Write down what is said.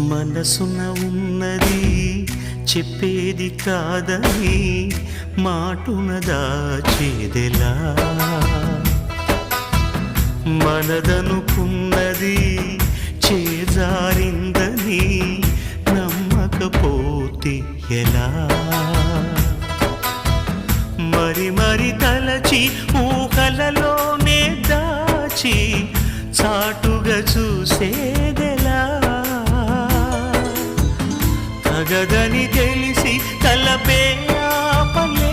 మనసున ఉన్నది చెప్పేది కాదని మాటున దాచేదెలా, మనదనుకున్నది చేజారిందని నమ్మకపోతే ఎలా, మరి మరి తలచి ఊహలలోనే దాచి చాటుగా చూసేదెలా, తగదని తెలిసి తలపే ఆపలే